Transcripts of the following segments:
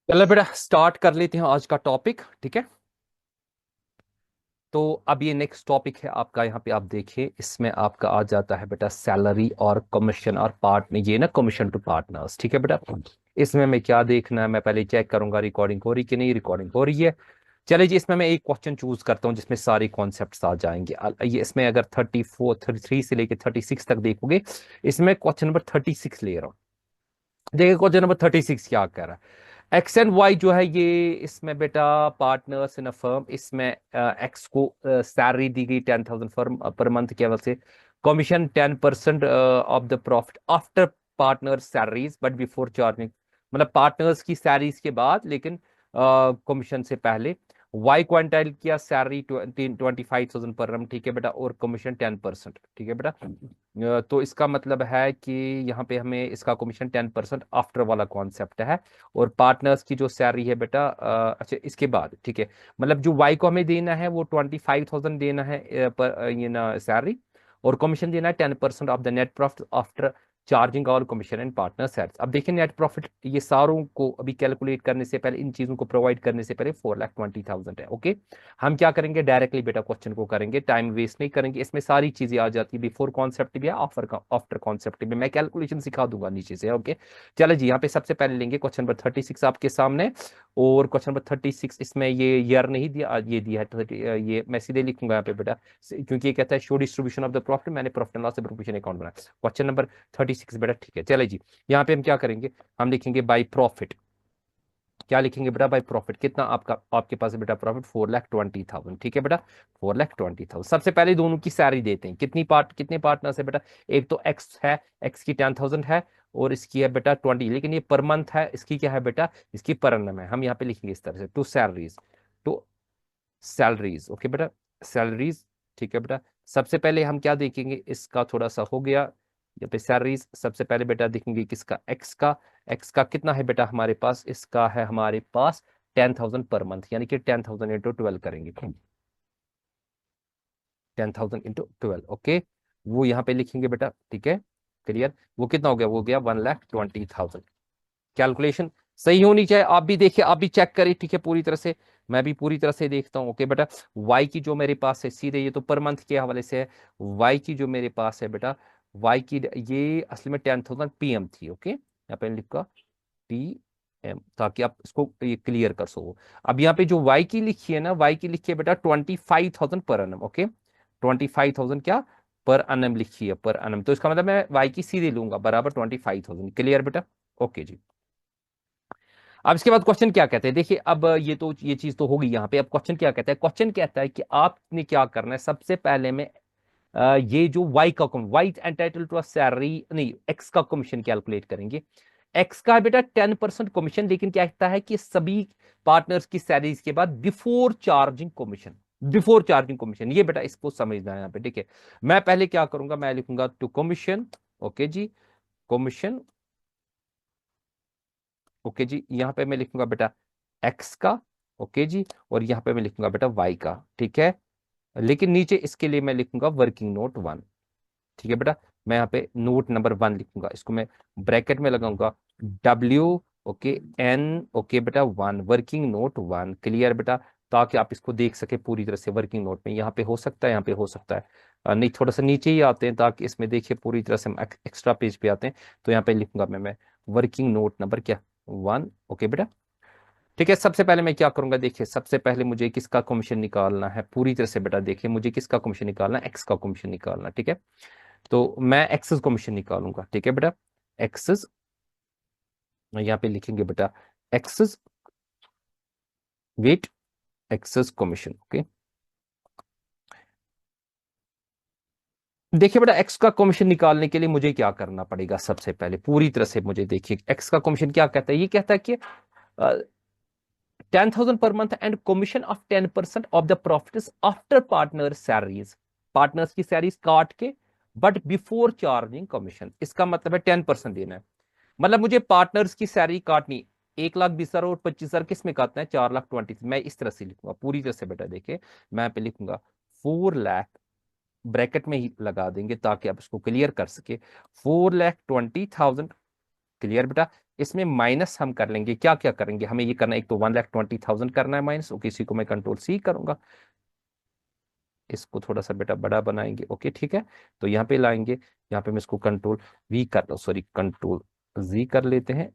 चलो बेटा स्टार्ट कर लेते हैं आज का टॉपिक। ठीक है, तो अब ये नेक्स्ट टॉपिक है आपका। यहाँ पे आप देखिए, इसमें आपका आ जाता है बेटा सैलरी और कमीशन और पार्टनर, ये ना कमीशन टू पार्टनर्स। ठीक है बेटा, इसमें मैं क्या देखना है, मैं पहले चेक करूंगा रिकॉर्डिंग हो रही कि नहीं। रिकॉर्डिंग हो रही है। चलिए जी, इसमें मैं एक क्वेश्चन चूज करता हूँ जिसमें सारे कॉन्सेप्ट्स आ जाएंगे। ये इसमें अगर 34 33 से लेके 36 तक देखोगे, इसमें क्वेश्चन नंबर 36 ले रहा हूँ। देखिए क्वेश्चन नंबर 36 क्या कह रहा है। एक्स एंड वाई जो है ये, इसमें बेटा पार्टनर्स इन अ फर्म, इसमें एक्स को सैलरी दी गई 10,000 फर्म पर मंथ के वजह से। Commission 10% of the profit after partner salaries but before charging, मतलब पार्टनर्स की सैलरीज के बाद लेकिन कमीशन से पहले। वाई क्वांटाइल किया सैलरी 25,000 पर रम। ठीक है बेटा, और कमीशन 10%। ठीक है बेटा, तो इसका मतलब है कि यहाँ पे हमें इसका कमीशन 10% आफ्टर वाला कॉन्सेप्ट है। और पार्टनर्स की जो सैलरी है बेटा, अच्छा इसके बाद। ठीक है, मतलब जो वाई को हमें देना है वो 25,000 देना है पर ये ना सैलरी, और कमीशन देना है 10% of the net profit after charging और कमीशन एंड पार्टनर सेट्स। अब देखिए नेट प्रॉफिट ये सारों को अभी कैलकुलेट करने से पहले, इन चीजों को प्रोवाइड करने से पहले 4,20,000 है। ओके, हम क्या करेंगे, डायरेक्टली बेटा क्वेश्चन को करेंगे, टाइम वेस्ट नहीं करेंगे। इसमें सारी चीजें आ जाती है, बिफोर कॉन्सेप्ट भी है, आफ्टर कॉन्सेप्ट भी। मैं कैलकुलेशन सिखा दूंगा नीचे से। ओके, चलो जी, यहाँ पे सबसे पहले लेंगे क्वेश्चन नंबर 36 आपके सामने। और क्वेश्चन नंबर 36 इसमें ये ईयर नहीं दिया, ये दिया है 30, ये मैं सीधे लिखूंगा यहाँ पे बेटा, क्योंकि ये कहता है show distribution of the profit, मैंने profit and loss provision account बनाया। क्वेश्चन नंबर 36 बेटा। ठीक है, चले जी, यहाँ पे हम क्या करेंगे, हम लिखेंगे बाई प्रॉफिट। क्या लिखेंगे बेटा, बाई प्रॉफिट। कितना आपका आपके पास है बेटा प्रॉफिट, 4,20,000। ठीक है बेटा, 4,20,000। सबसे पहले दोनों की सैलरी देते हैं। कितने पार्टनर्स है बेटा, एक तो एक्स है, एक्स की 10,000 है, और इसकी है बेटा 20, लेकिन ये पर मंथ है, इसकी क्या है बेटा, इसकी पर एनम है। हम यहाँ पे लिखेंगे इस तरह से, to salaries, to salaries. Okay बेटा, सैलरीज। ठीक है बेटा, सबसे पहले हम क्या देखेंगे, इसका थोड़ा सा हो गया यहाँ पे सैलरीज। सबसे पहले बेटा देखेंगे किसका, एक्स का। एक्स का कितना है बेटा हमारे पास, इसका है हमारे पास 10,000 पर मंथ, यानी कि 10,000 इंटू 12 करेंगे। 10,000 इंटू 12। ओके, वो यहाँ पे लिखेंगे बेटा। ठीक है, क्लियर। वो कितना हो गया, वो गया 1,20,000। कैलकुलेशन सही होनी चाहिए, आप भी देखिए, आप भी चेक करिए। ठीक है, पूरी तरह से मैं भी पूरी तरह से देखता हूँ। ओके बेटा, वाई की जो मेरे पास है सीधे, ये तो पर मंथ के हवाले से है। वाई की जो मेरे पास है बेटा, वाई की ये असल में 10,000 पीएम थी। ओके, यहाँ पे लिखा पी एम, ताकि आप इसको ये क्लियर कर सको। अब यहाँ पे जो वाई की लिखी है ना, वाई की लिखी है बेटा 25,000 पर एनम। ओके, 25,000 क्या, पर एनम लिखी है, पर एनम। तो इसका मतलब मैं वाई की सीधे लूंगा बराबर 25,000। क्लियर बेटा, ओके जी। अब इसके बाद क्वेश्चन क्या कहते हैं, देखिए अब ये चीज तो होगी यहाँ पे। अब क्वेश्चन क्या कहता है, क्वेश्चन कहता है कि आपने क्या करना है, सबसे पहले में ये जो वाई का वाई एंटाइटल टू सैलरी नहीं, एक्स का कमीशन कैलकुलेट करेंगे। एक्स का है बेटा 10% कमीशन, लेकिन क्या कहता है कि सभी पार्टनर्स की सैलरीज के बाद before charging commission. Before charging commission, ये बेटा इसको समझना है यहाँ पे। ठीक है, मैं पहले क्या करूंगा, मैं लिखूंगा टू कमीशन। ओके जी, कमीशन। ओके जी, यहाँ पे मैं लिखूंगा बेटा एक्स का। ओके जी, और यहाँ पे मैं लिखूंगा बेटा वाई का। ठीक है, लेकिन नीचे इसके लिए मैं लिखूंगा वर्किंग नोट 1। ठीक है बेटा, मैं यहाँ पे नोट नंबर 1 लिखूंगा, इसको मैं ब्रैकेट में लगाऊंगा, डब्ल्यू ओके एन। ओके बेटा 1, वर्किंग नोट 1। क्लियर बेटा, ताकि आप इसको देख सके पूरी तरह से। वर्किंग नोट में यहाँ पे हो सकता है, यहाँ पे हो सकता है, नहीं थोड़ा सा नीचे ही आते हैं, ताकि इसमें देखिए पूरी तरह से हम एक्स्ट्रा पेज पे आते हैं। तो यहाँ पे लिखूंगा मैं वर्किंग नोट नंबर क्या, 1। ओके बेटा, ठीक है। सबसे पहले मैं क्या करूंगा, देखिए सबसे पहले मुझे किसका कमीशन निकालना है पूरी तरह से बेटा। देखिए मुझे किसका कमीशन निकालना है, एक्स का कमीशन निकालना है। ठीक है, तो मैं एक्सेस कमीशन निकालूंगा। ठीक है बेटा, एक्सेस, यहाँ पे लिखेंगे बेटा excess weight, excess commission. Okay, देखिए बेटा एक्स का कमीशन निकालने के लिए मुझे क्या करना पड़ेगा, सबसे पहले पूरी तरह से मुझे देखिए एक्स का कमीशन क्या कहता है। ये कहता है कि 10,000 per month and commission of 10% of the profits after partner salaries, partners की सैलरीज काट के, बट बिफोर चार्जिंग कमीशन। इसका मतलब है 10% देना है। मतलब मुझे पार्टनर्स की सैलरी काटनी, 1,20,000 और 25,000 किस में काटना है, 4,20,000। मैं इस तरह से लिखूंगा पूरी तरह से बेटा। देखिए मैं पे लिखूंगा 4,00,000, ब्रैकेट में ही लगा देंगे ताकि आप इसको क्लियर कर सके। 4,20,000। क्लियर बेटा, इसमें माइनस हम कर लेंगे, क्या क्या करेंगे, हमें ये करना है, एक तो 1,20,000 करना है माइनस, ओके, इसी को मैं कंट्रोल सी करूंगा, इसको थोड़ा सा बेटा बड़ा बनाएंगे, ओके ठीक है। तो यहाँ पे लाएंगे, यहाँ पे मैं इसको कंट्रोल वी कर, सॉरी कंट्रोल जी कर लेते हैं,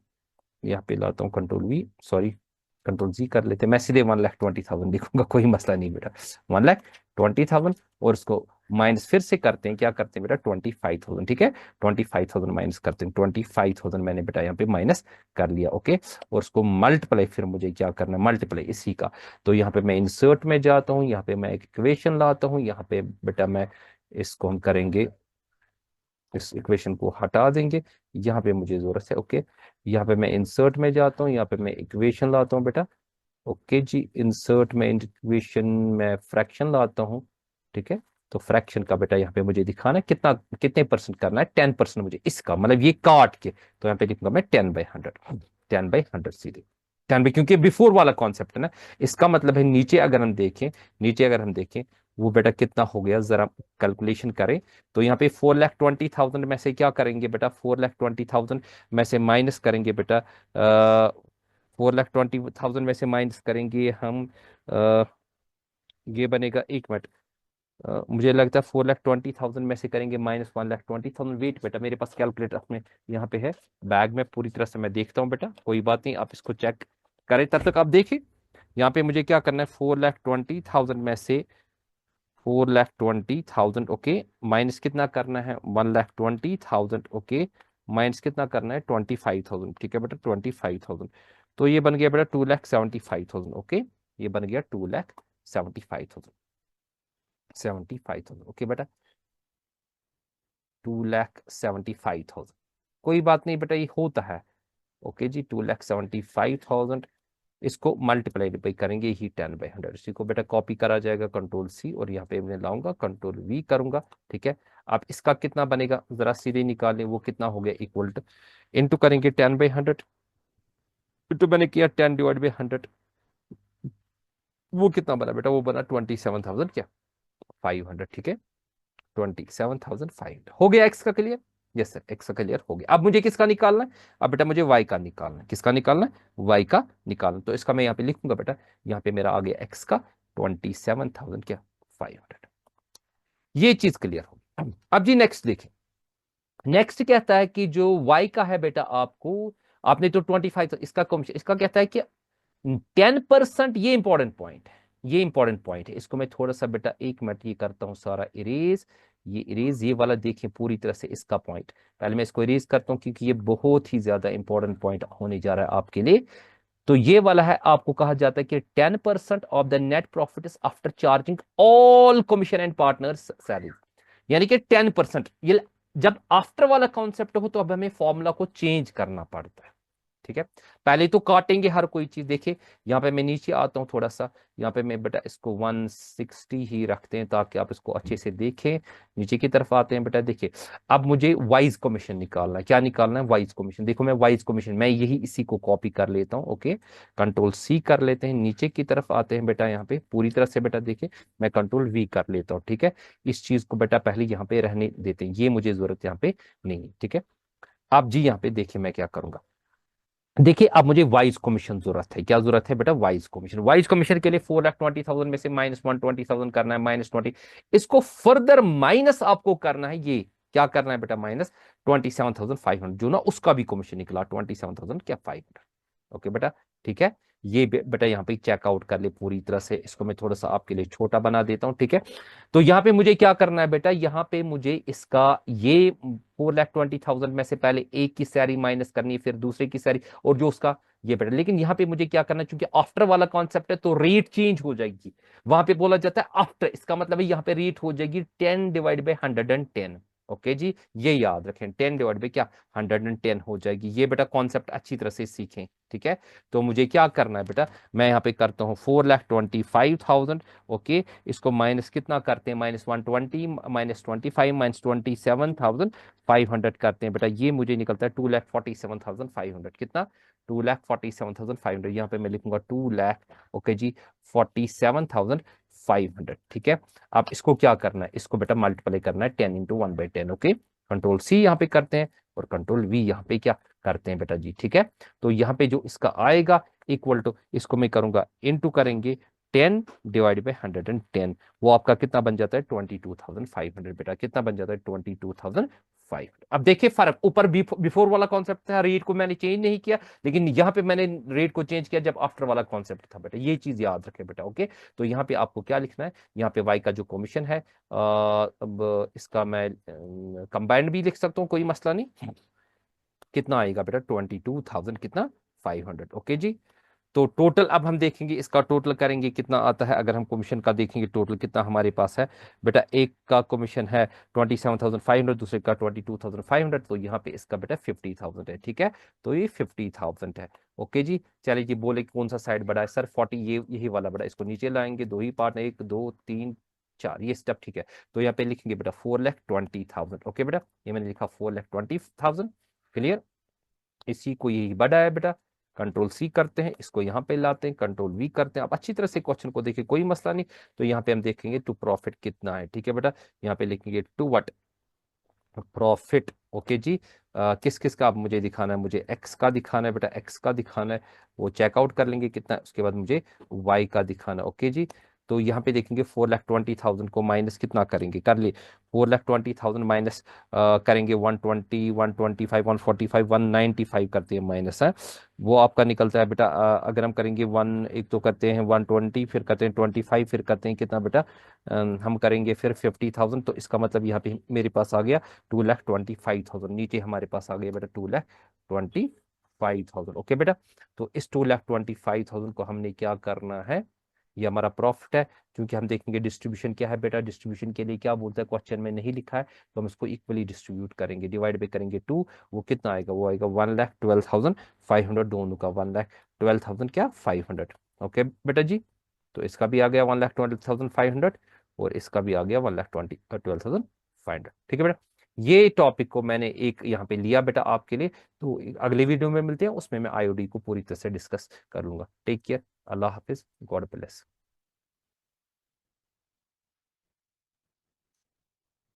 यहाँ पे लाता हूँ कंट्रोल वी, सॉरी कंट्रोल जी कर लेते हैं, मैं सीधे 1,20,000 लिखूंगा, कोई मसला नहीं बेटा, 1,20,000, और इसको माइनस फिर से करते हैं, क्या करते हैं बेटा, 25,000, ठीक है, 25,000 माइनस करते हैं, 25,000 मैंने बेटा यहाँ पे माइनस कर लिया, ओके। और उसको मल्टीप्लाई, फिर मुझे क्या करना है, मल्टीप्लाई इसी का, तो यहाँ पे मैं इंसर्ट में जाता हूँ, यहाँ पे मैं एक इक्वेशन लाता हूँ, यहाँ पे बेटा मैं इसको हम करेंगे, इस इक्वेशन को हटा देंगे, यहाँ पे मुझे जरूरत है, ओके। यहाँ पे मैं इंसर्ट में जाता हूँ, यहाँ पे मैं इक्वेशन लाता हूँ बेटा, ओके जी, इंसर्ट में इक्वेशन में फ्रैक्शन लाता हूँ, ठीक है। तो फ्रैक्शन का बेटा यहाँ पे मुझे दिखाना है कितना, कितने परसेंट करना है, 10% मुझे इसका, मतलब ये काट के, तो यहाँ पे लिखूंगा मैं 10/100, 10/100 सीधे, 10 क्योंकि बिफोर वाला कॉन्सेप्ट है ना, इसका मतलब है नीचे अगर हम देखें, नीचे अगर हम देखें, वो बेटा कितना हो गया, जरा कैलकुलेशन करें। तो यहाँ पे 4,20,000 में से क्या करेंगे बेटा, 4,20,000 में से माइनस करेंगे बेटा, 4,20,000 में से माइनस करेंगे हम, अ, ये बनेगा, एक मिनट, मुझे लगता है 4,20,000 में से करेंगे माइनस 1,20,000, वेट बेटा मेरे पास कैलकुलेटर अपने यहाँ पे है बैग में, पूरी तरह से मैं देखता हूँ बेटा, कोई बात नहीं, आप इसको चेक करें, तब तक आप देखिए। यहाँ पे मुझे क्या करना है, 4,20,000 में से 4,20,000, ओके, माइनस कितना करना है, 1,20,000, ओके, माइनस कितना करना है, 25,000, ठीक है बेटा, 25,000, तो ये बन गया बेटा 2,75,000, ओके, ये बन गया 2,75,000, 75,000, ओके बेटा, 2,75,000, कोई बात नहीं बेटा, ये होता है, ओके जी, 2,75,000, इसको मल्टीप्लाई करेंगे ही 10/100, इसी को बेटा कॉपी करा जाएगा, कंट्रोल सी, और यहाँ पे मैं लाऊंगा कंट्रोल वी करूंगा, ठीक है। अब इसका कितना बनेगा, जरा सीधे निकालें, वो कितना हो गया, इक्वल टू, इंटू करेंगे 10/100, इंटू मैंने किया 10/100, वो कितना बना बेटा, वो बना 27,000 क्या, 500, ठीक है, 27,500 हो गया, एक्स का क्लियर, यस सर, एक्स का क्लियर हो गया। अब मुझे किसका निकालना है, अब बेटा मुझे वाई का निकालना है, किसका निकालना है, वाई का निकालना, तो इसका मैं यहाँ पे लिखूंगा बेटा, यहाँ पे मेरा आ गया एक्स का 27,000 क्या, 500, ये चीज क्लियर होगी। अब जी नेक्स्ट देखें, नेक्स्ट कहता है कि जो वाई का है बेटा, आपको, आपने तो 25, इसका कॉम्बिनेशन, इसका कहता है कि 10%, ये इंपॉर्टेंट पॉइंट है, ये इंपॉर्टेंट पॉइंट है, इसको मैं थोड़ा सा बेटा, एक मिनट, ये करता हूं सारा इरेज, ये इरेज, ये वाला देखें पूरी तरह से इसका पॉइंट, पहले मैं इसको इरेज करता हूं, क्योंकि ये बहुत ही ज्यादा इंपॉर्टेंट पॉइंट होने जा रहा है आपके लिए। तो ये वाला है, आपको कहा जाता है कि 10% of the net profit is after charging all commission and partners salary, यानी कि 10%, ये जब आफ्टर वाला कॉन्सेप्ट हो तो अब हमें फॉर्मूला को चेंज करना पड़ता है, ठीक है। पहले तो काटेंगे हर कोई चीज, देखिए यहाँ पे मैं नीचे आता हूँ थोड़ा सा, यहाँ पे मैं बेटा इसको 160 ही रखते हैं ताकि आप इसको अच्छे से देखें, नीचे की तरफ आते हैं बेटा, देखिए अब मुझे वाइज कमीशन निकालना है, क्या निकालना है, वाइज कमीशन, देखो मैं वाइज कमीशन, मैं यही इसी को कॉपी कर लेता हूँ, ओके, कंट्रोल सी कर लेते हैं, नीचे की तरफ आते हैं बेटा, यहाँ पे पूरी तरह से बेटा देखिए, मैं कंट्रोल वी कर लेता हूँ, ठीक है। इस चीज को बेटा पहले यहाँ पे रहने देते हैं, ये मुझे जरूरत यहाँ पे नहीं है, ठीक है। आप जी यहाँ पे देखिए मैं क्या करूंगा, देखिए अब मुझे वाइज कमीशन जरूरत है, क्या जरूरत है बेटा, वाइज कमीशन, वाइज कमीशन के लिए 4,20,000 में से माइनस 120,000 करना है, -20, इसको फर्दर माइनस आपको करना है, ये क्या करना है बेटा, -27,500, जो ना उसका भी कमीशन निकला 27,000 क्या 500, ओके बेटा, ठीक है। ये बेटा यहाँ पे चेकआउट कर ले पूरी तरह से, इसको मैं थोड़ा सा आपके लिए छोटा बना देता हूँ, ठीक है। तो यहाँ पे मुझे क्या करना है बेटा, यहाँ पे मुझे इसका ये 4,20,000 में से पहले एक की सैलरी माइनस करनी है, फिर दूसरे की सैलरी, और जो उसका ये बेटा, लेकिन यहाँ पे मुझे क्या करना है, क्योंकि आफ्टर वाला कॉन्सेप्ट है तो रेट चेंज हो जाएगी, वहां पे बोला जाता है आफ्टर, इसका मतलब है यहाँ पे रेट हो जाएगी 10/110, ओके जी, ये याद रखें, 10/ क्या 110 हो जाएगी, ये बेटा कॉन्सेप्ट अच्छी तरह से सीखें, ठीक है। तो मुझे क्या करना है बेटा, मैं यहाँ पे करता हूँ 4,25,000, ओके, इसको माइनस कितना करते हैं, -120, -25, -27,500 करते हैं बेटा, ये मुझे निकलता है 2,47,500, कितना, 2,47,500, यहाँ पे मैं लिखूंगा 2,00,000, ओके जी, 47,500, ठीक है। अब इसको क्या करना है, इसको बेटा मल्टीप्लाई करना है 10 × 1/10, ओके, कंट्रोल सी यहाँ पे करते हैं, और कंट्रोल वी यहाँ पे क्या करते हैं बेटा जी, ठीक है। तो यहाँ पे जो इसका आएगा इक्वल टू, इसको मैं करूंगा इनटू करेंगे 10/110, वो आपका कितना बन जाता है 22,500 बेटा, कितना बन जाता है 22,500। अब देखिए फर्क, ऊपर बिफोर वाला कॉन्सेप्ट था, रेट को मैंने चेंज नहीं किया, लेकिन यहाँ पे मैंने रेट को चेंज किया जब आफ्टर वाला कॉन्सेप्ट था बेटा, ये चीज याद रखे बेटा, ओके। तो यहाँ पे आपको क्या लिखना है, यहाँ पे वाई का जो कमीशन है, अब इसका मैं कंबाइंड भी लिख सकता हूँ, कोई मसला नहीं। कितना आएगा बेटा 22,000 कितना 500, ओके जी। तो टोटल अब हम देखेंगे, इसका टोटल करेंगे कितना आता है, अगर हम कमीशन का देखेंगे टोटल कितना हमारे पास है बेटा, एक का कमीशन है 27,500, दूसरे का 22,500, तो यहाँ पे इसका बेटा 50,000 है, ठीक है। तो ये 50,000 है, ओके जी। चलिए जी, बोले कौन सा साइड बड़ा है सर, 40, ये यही वाला बड़ा, इसको नीचे लाएंगे, दो ही पार्ट, 1 2 3 4, ये स्टेप, ठीक है। तो यहाँ पे लिखेंगे बेटा 4,20,000, ओके बेटा, ये मैंने लिखा 4,20,000, क्लियर। इसी को यही बड़ा है बेटा, कंट्रोल सी करते हैं, इसको यहाँ पे लाते हैं, कंट्रोल वी करते हैं। आप अच्छी तरह से क्वेश्चन को देखिए, कोई मसला नहीं। तो यहाँ पे हम देखेंगे टू प्रॉफिट कितना है, ठीक है बेटा, यहाँ पे लिखेंगे टू व्हाट प्रॉफिट, ओके जी। किस किस का आप मुझे दिखाना है, मुझे एक्स का दिखाना है बेटा, एक्स का दिखाना है, वो चेकआउट कर लेंगे कितना है, उसके बाद मुझे वाई का दिखाना है, ओके जी। तो यहाँ पे देखेंगे 4,20,000 को माइनस कितना करेंगे, कर लिए 4,20,000 माइनस करेंगे 120 125 145 195 करते हैं माइनस है, वो आपका निकलता है बेटा। अगर हम करेंगे वन, एक तो करते हैं 120, फिर करते हैं 25, फिर करते हैं कितना बेटा, हम करेंगे फिर 50,000, तो इसका मतलब यहाँ पे मेरे पास आ गया 2,25,000, नीचे हमारे पास आ गया बेटा 2,25,000, ओके बेटा। तो इस 2,25,000 को हमने क्या करना है, ये हमारा प्रॉफिट है। क्योंकि हम देखेंगे डिस्ट्रीब्यूशन क्या है बेटा, डिस्ट्रीब्यूशन के लिए क्या बोलता है, क्वेश्चन में नहीं लिखा है, तो हम इसको इक्वली डिस्ट्रीब्यूट करेंगे, डिवाइड पे करेंगे 2, वो कितना आएगा, वो आएगा 1,12,500, दोनों का 1,12,000 क्या 500, ओके बेटा जी। तो इसका भी आ गया 1,12,500, और इसका भी आ गया 1,12,500, ठीक है बेटा। ये टॉपिक को मैंने एक यहाँ पे लिया बेटा आपके लिए। तो अगले वीडियो में मिलते हैं, उसमें मैं आईओडी को पूरी तरह से डिस्कस कर लूंगा। टेक केयर, अल्लाह हाफिज, गॉड ब्लेस।